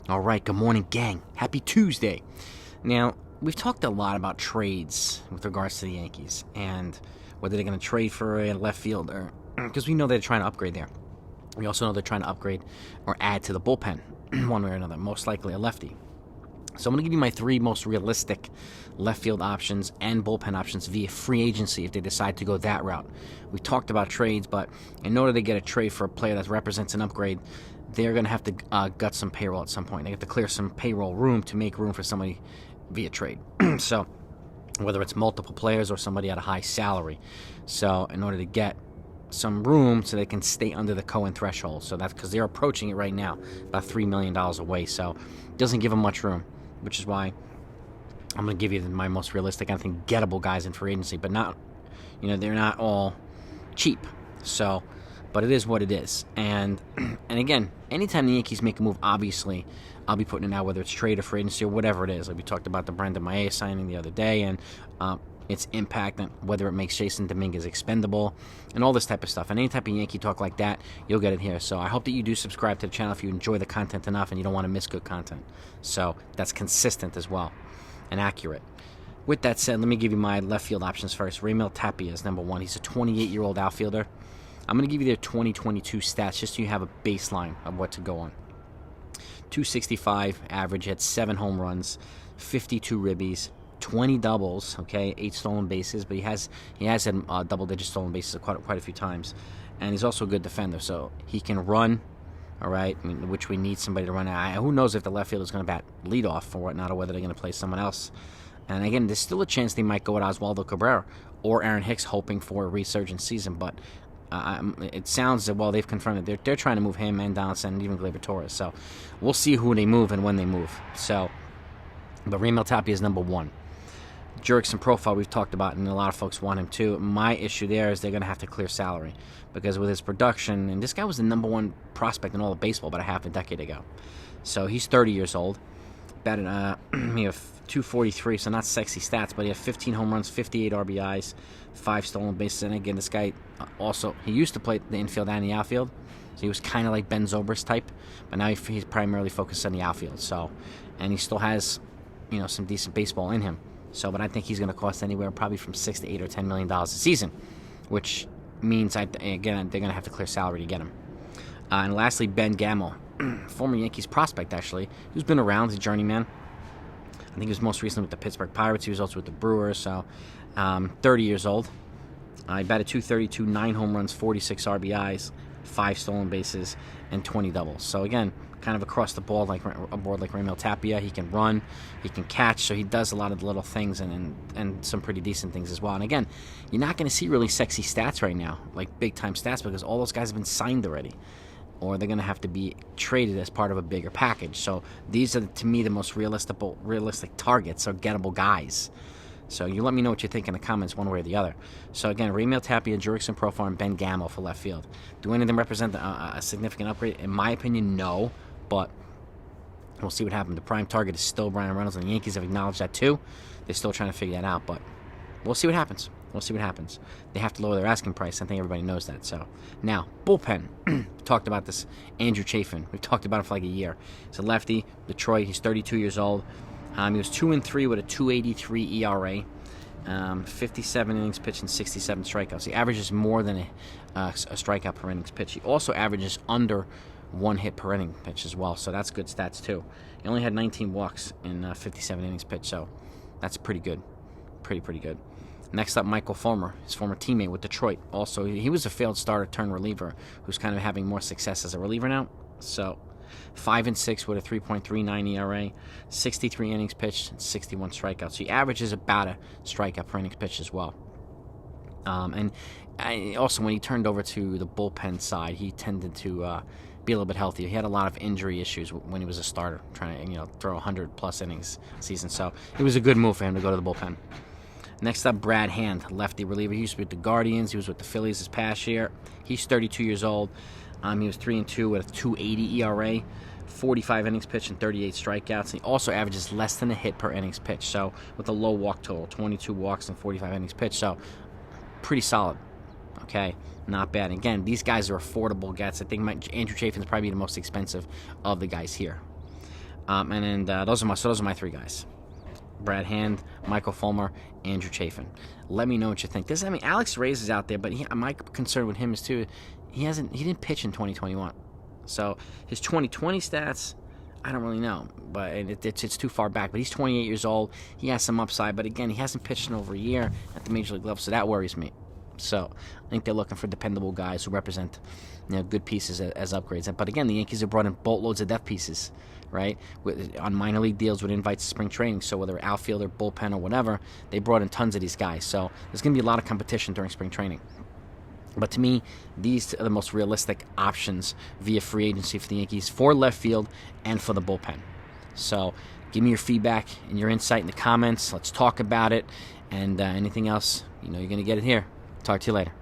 All right, good morning, gang. Happy Tuesday. Now, we've talked a lot about trades with regards to the Yankees and whether they're going to trade for a left fielder, because we know they're trying to upgrade there. We also know they're trying to upgrade or add to the bullpen one way or another, most likely a lefty. So I'm going to give you my three most realistic left field options and bullpen options via free agency if they decide to go that route. We talked about trades, but in order to get a trade for a player that represents an upgrade, they're going to have to gut some payroll at some point. They have to clear some payroll room to make room for somebody via trade. So whether it's multiple players or somebody at a high salary. So in order to get some room so they can stay under the Cohen threshold. So that's because they're approaching it right now, about $3 million away. So it doesn't give them much room, which is why I'm going to give you my most realistic, I think, gettable guys in free agency, but not, they're not all cheap. So, but it is what it is. And again, anytime the Yankees make a move, obviously, I'll be putting it out, whether it's trade or free agency or whatever it is. Like we talked about the Brandon Mayea signing the other day and its impact on whether it makes Jason Dominguez expendable and all this type of stuff. And any type of Yankee talk like that, you'll get it here. So I hope that you do subscribe to the channel if you enjoy the content enough and you don't want to miss good content. So that's consistent as well and accurate. With that said, let me give you my left field options first. Raymel Tapia is number one. He's a 28-year-old outfielder. I'm going to give you their 2022 stats just so you have a baseline of what to go on. 265 average, had 7 home runs, 52 ribbies, 20 doubles, okay, 8 stolen bases, but he has had double-digit stolen bases quite a few times, and he's also a good defender, so he can run, all right, which we need somebody to run. Who knows if the left field is going to bat leadoff or whatnot, or whether they're going to play someone else. And again, there's still a chance they might go with Oswaldo Cabrera or Aaron Hicks, hoping for a resurgent season, but it sounds that, well, they've confirmed that they're trying to move him and Donaldson and even Gleyber Torres, so we'll see who they move and when they move. So, but Raymel Tapia is number one. Jurickson profile we've talked about, and a lot of folks want him too. My issue there is they're going to have to clear salary because with his production, and this guy was the number one prospect in all of baseball about a half a decade ago. So he's 30 years old. Batted, he have 243, so not sexy stats, but he had 15 home runs, 58 RBIs, 5 stolen bases. And again, this guy also, he used to play the infield and the outfield, so he was kind of like Ben Zobrist type, but now he's primarily focused on the outfield. So, and he still has, some decent baseball in him. So, but I think he's going to cost anywhere probably from $6 to $8 or $10 million a season, which means again they're going to have to clear salary to get him. And lastly, Ben Gamel, former Yankees prospect actually, who's been around, he's a journeyman. I think he was most recently with the Pittsburgh Pirates. He was also with the Brewers. So, 30 years old. He batted .232, 9 home runs, 46 RBIs, 5 stolen bases, and 20 doubles. So again, kind of across the board like Raymel Tapia. He can run, he can catch, so he does a lot of the little things and some pretty decent things as well. And again, you're not going to see really sexy stats right now, like big-time stats, because all those guys have been signed already, or they're going to have to be traded as part of a bigger package. So these are, to me, the most realistic targets or gettable guys. So you let me know what you think in the comments one way or the other. So again, Raymel Tapia, Jurickson profile, and Ben Gamel for left field. Do any of them represent a significant upgrade? In my opinion, no. But we'll see what happens. The prime target is still Bryan Reynolds, and the Yankees have acknowledged that too. They're still trying to figure that out, but we'll see what happens. They have to lower their asking price. I think everybody knows that. So now, bullpen. We talked about this. Andrew Chafin. We've talked about him for like a year. He's a lefty, Detroit. He's 32 years old. He was 2-3 with a 2.83 ERA, 57 innings pitched and 67 strikeouts. He averages more than a strikeout per innings pitch. He also averages under 1 hit per inning pitch as well, so that's good stats too. He only had 19 walks in 57 innings pitched, so that's pretty good. Pretty good. Next up, Michael Fulmer, his former teammate with Detroit. Also, he was a failed starter turned reliever who's kind of having more success as a reliever now. So 5-6 with a 3.39 ERA, 63 innings pitched, and 61 strikeouts. So he averages about a strikeout per innings pitched as well. And also, when he turned over to the bullpen side, he tended to be a little bit healthier. He had a lot of injury issues when he was a starter, trying to throw 100+ innings a season. So it was a good move for him to go to the bullpen. Next up, Brad Hand, lefty reliever. He used to be with the Guardians. He was with the Phillies this past year. He's 32 years old. He was 3-2 with a 2.80 ERA, 45 innings pitched and 38 strikeouts. He also averages less than a hit per innings pitched, so with a low walk total, 22 walks and 45 innings pitched. So pretty solid. Okay, not bad. Again, these guys are affordable gets. I think Andrew Chafin's probably the most expensive of the guys here. And then those are my three guys: Brad Hand, Michael Fulmer, Andrew Chafin. Let me know what you think. Alex Reyes is out there, but my concern with him is too, he didn't pitch in 2021, so his 2020 stats, I don't really know, but it's too far back. But he's 28 years old. He has some upside, but again, he hasn't pitched in over a year at the major league level, so that worries me. So I think they're looking for dependable guys who represent, good pieces as upgrades. But again, the Yankees have brought in boatloads of depth pieces, right? On minor league deals with invites to spring training. So whether outfielder, bullpen, or whatever, they brought in tons of these guys. So there's going to be a lot of competition during spring training. But to me, these are the most realistic options via free agency for the Yankees, for left field and for the bullpen. So give me your feedback and your insight in the comments. Let's talk about it. And anything else, you're going to get it here. Talk to you later.